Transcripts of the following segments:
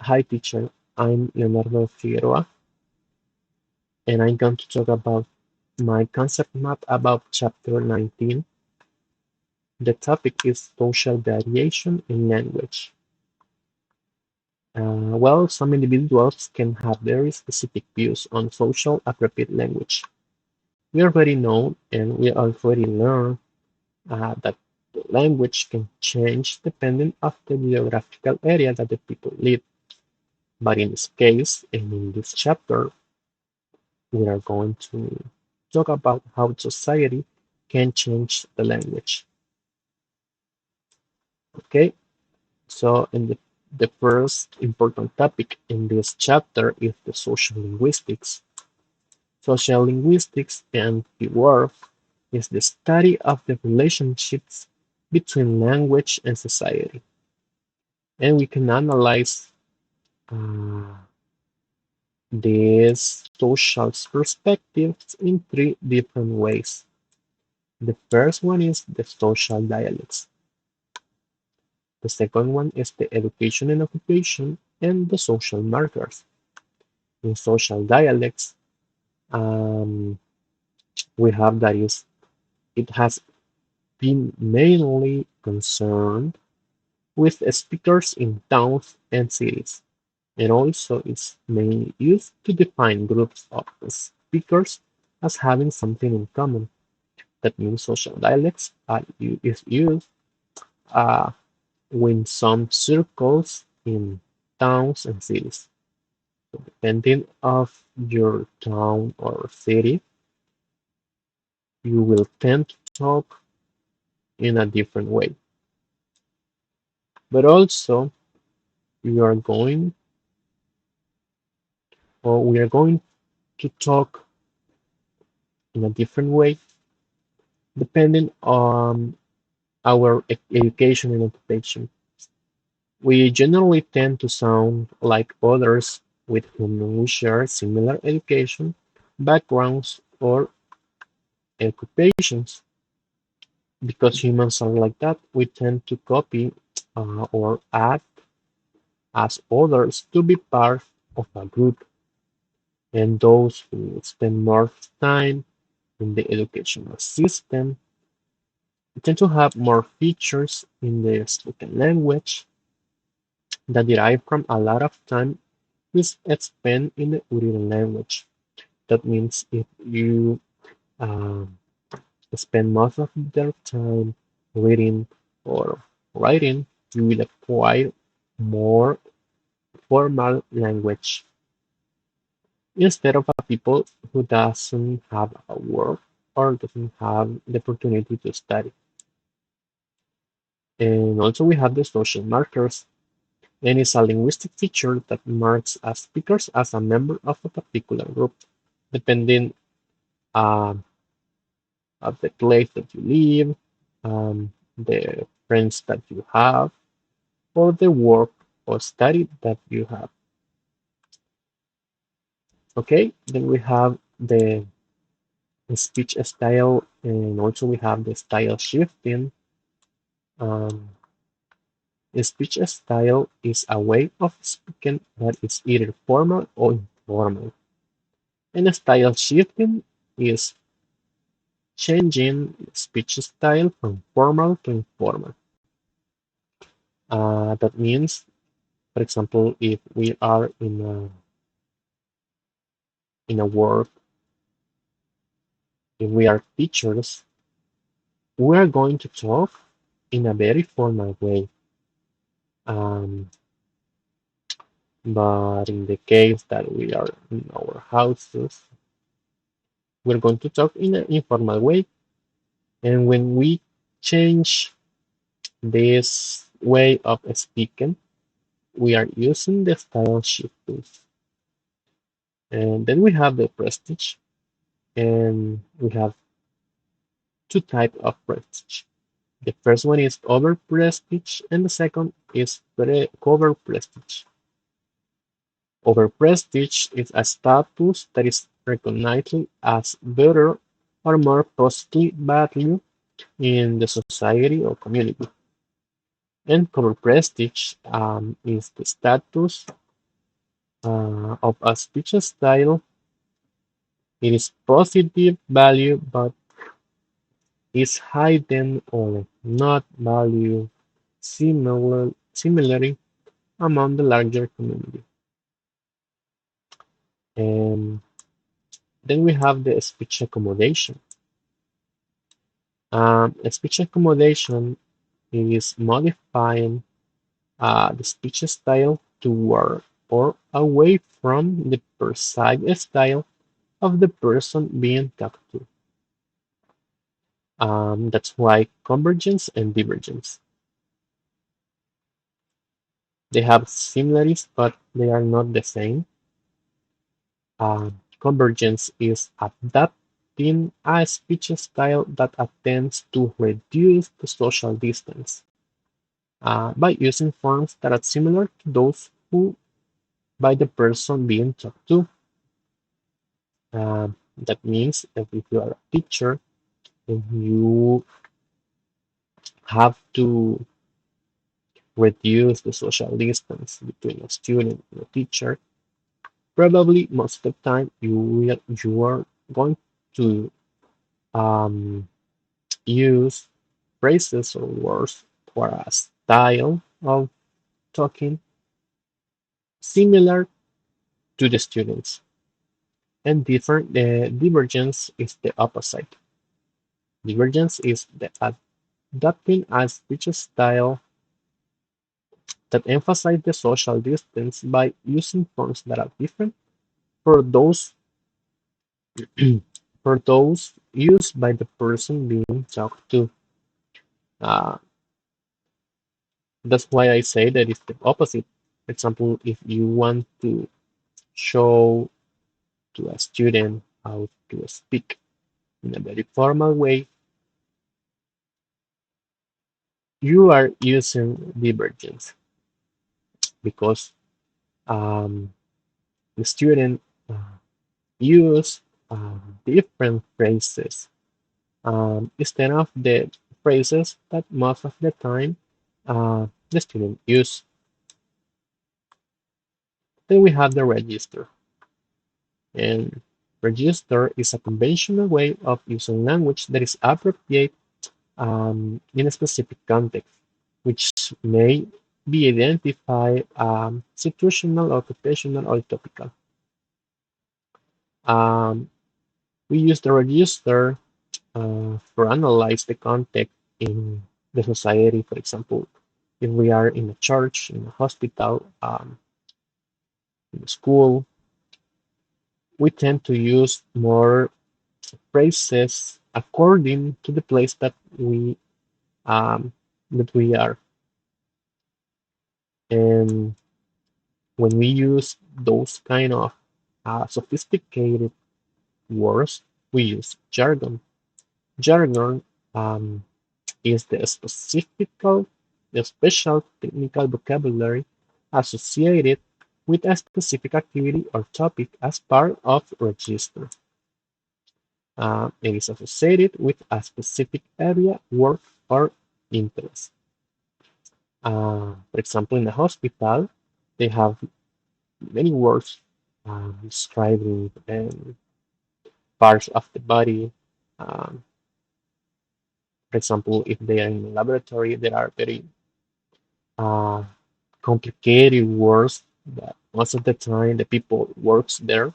Hi teacher, I'm Leonardo Figueroa and I'm going to talk about my concept map about chapter 19. The topic is social variation in language. Some individuals can have very specific views on social appropriate language. We already know and we already learned that the language can change depending on the geographical area that the people live. But in this case, and in this chapter, we are going to talk about how society can change the language. Okay, so the first important topic in this chapter is the social linguistics. Social linguistics and the word is the study of the relationships between language and society. And we can analyze uh, these social perspectives in three different ways. The first one is the social dialects. The second one is the education and occupation and the social markers. In social dialects, um, we have that it has been mainly concerned with speakers in towns and cities, and also it's mainly used to define groups of speakers as having something in common. That means social dialects is used uh, when some circles in towns and cities. So depending of your town or city, you will tend to talk in a different way. But also you are going or we are going to talk in a different way depending on our education and occupation. We generally tend to sound like others with whom we share similar education, backgrounds, or occupations. Because humans are like that, we tend to copy or act as others to be part of a group. And those who spend more time in the educational system tend to have more features in the spoken language that derive from a lot of time is spent in the written language. That means if you um, spend most of their time reading or writing, you will acquire more formal language instead of a people who doesn't have a work or doesn't have the opportunity to study. And also we have the social markers, and it's a linguistic feature that marks a speakers as a member of a particular group, depending um, of the place that you live, the friends that you have, or the work or study that you have. Okay, then we have the speech style, and also we have the style shifting. Um, the speech style is a way of speaking that is either formal or informal. And style shifting is changing speech style from formal to informal. That means, for example, if we are in a work, if we are teachers, we are going to talk in a very formal way. Um, but in the case that we are in our houses, we're going to talk in an informal way. And when we change this way of speaking, we are using the style shifting. And then we have the prestige, and we have two types of prestige. The first one is over prestige, and the second is cover prestige. Over prestige is a status that is recognized as better or more positive value in the society or community. And cover prestige is the status of a speech style. It is positive value, but is hidden or not valued similarly among the larger community. And then we have the speech accommodation. Speech accommodation is modifying the speech style toward or away from the perceived style of the person being talked to. That's why convergence and divergence. They have similarities, but they are not the same. Convergence is adapting a speech style that attempts to reduce the social distance by using forms that are similar to those who by the person being talked to. That means that if you are a teacher and you have to reduce the social distance between a student and a teacher, probably most of the time you are going to um, use phrases or words or a style of talking similar to the students. And different the divergence is the opposite. Divergence is the adapting a speech style that emphasize the social distance by using forms that are different for those for those used by the person being talked to. Uh, that's why I say that it's the opposite. For example, if you want to show to a student how to speak in a very formal way, you are using divergence because um, the student use different phrases instead of the phrases that most of the time the student use. Then we have the register. And register is a conventional way of using language that is appropriate in a specific context, which may be identified situational, occupational, or topical. Um, we use the register for analyze the context in the society. For example, if we are in a church, in a hospital, in a school, we tend to use more phrases according to the place um, that we are. And when we use those kind of sophisticated words, we use jargon. Jargon um, is the special technical vocabulary associated with a specific activity or topic as part of register. It is associated with a specific area, work, or interest. For example, in the hospital, they have many words describing parts of the body. Um, for example, if they are in a laboratory, there are very uh, complicated words that most of the time the people works there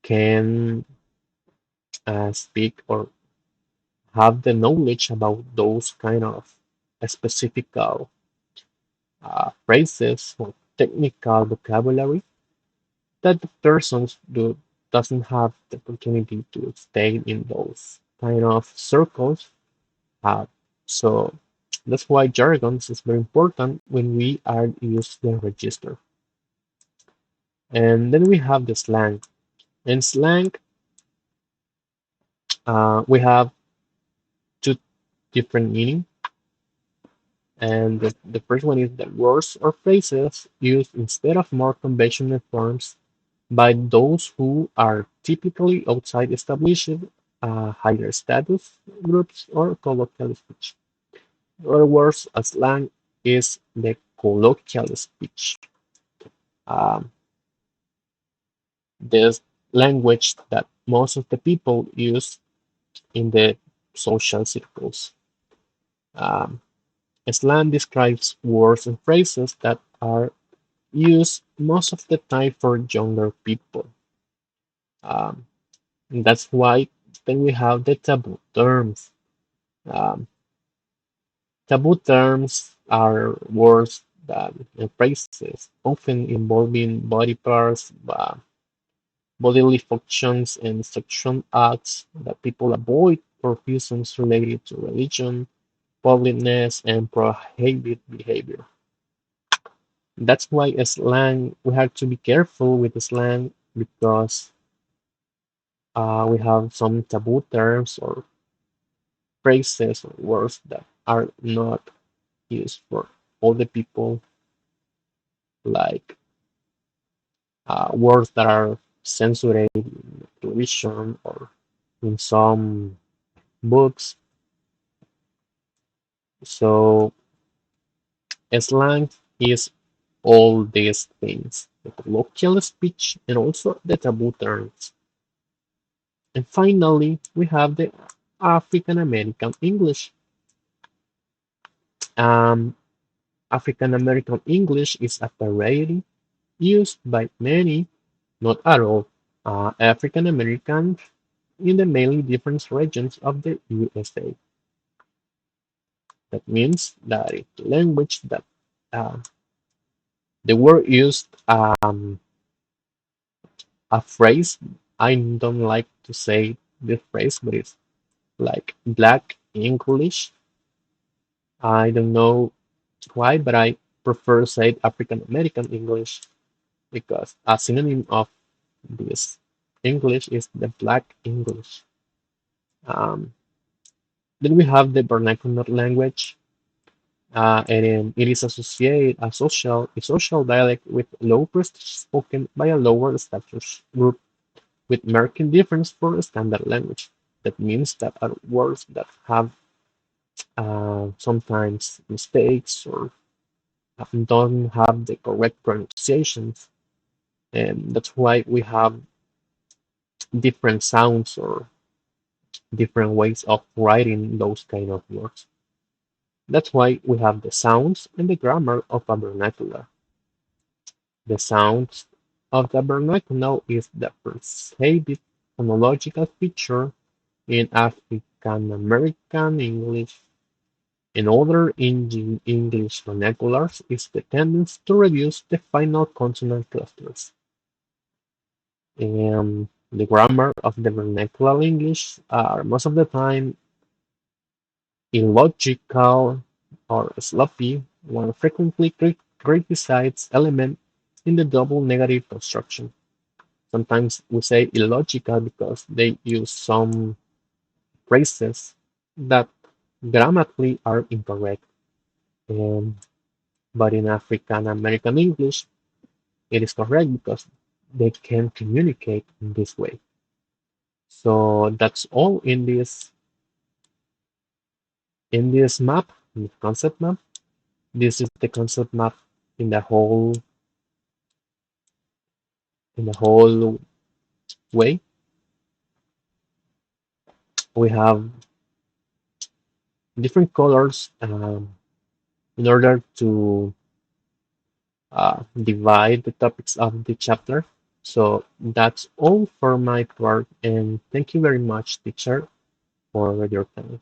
can speak or have the knowledge about those kind of specific phrases or technical vocabulary that the persons doesn't have the opportunity to stay in those kind of circles. Uh, so that's why jargons is very important when we are using the register. And then we have the slang. In slang, we have two different meanings. And the first one is the words or phrases used instead of more conventional forms by those who are typically outside established higher status groups or colloquial speech. In other words, a slang is the colloquial speech. Um, this language that most of the people use in the social circles. Um, Slang describes words and phrases that are used most of the time for younger people. Um, and that's why then we have the taboo terms. Um, Taboo terms are words that and phrases often involving body parts, bodily functions, and sexual acts that people avoid for reasons related to religion, publicness, and prohibited behavior. That's why slang, we have to be careful with the slang because we have some taboo terms or phrases or words that are not used for all the people, like words that are censored in television or in some books. So slang is all these things, the colloquial speech and also the taboo terms. And finally, we have the African American English. Um, African American English is a variety used by many, not at all, African Americans in the mainly different regions of the USA. That means that it's language that uh, the word used a phrase. I don't like to say this phrase, but it's like Black English. I don't know why, but I prefer to say African American English because a synonym of this English is the Black English. Um, then we have the vernacular language, and it is associated a social dialect with low prestige spoken by a lower status group with marked difference for standard language. That means that are words that have sometimes mistakes or don't have the correct pronunciations, and that's why we have different sounds or different ways of writing those kind of words. That's why we have the sounds and the grammar of a vernacular. The sounds of the vernacular is the perceived phonological feature in African American English. In other English vernaculars is the tendency to reduce the final consonant clusters. The grammar of the vernacular English are most of the time illogical or sloppy, one frequently criticized element in the double negative construction. Sometimes we say illogical because they use some phrases that grammatically are incorrect. Um, but in African American English, it is correct because they can communicate in this way. So that's all in this map, in the concept map. This is the concept map in the whole way. We have different colors in order to divide the topics of the chapter. So that's all for my part, and thank you very much, teacher, for your time.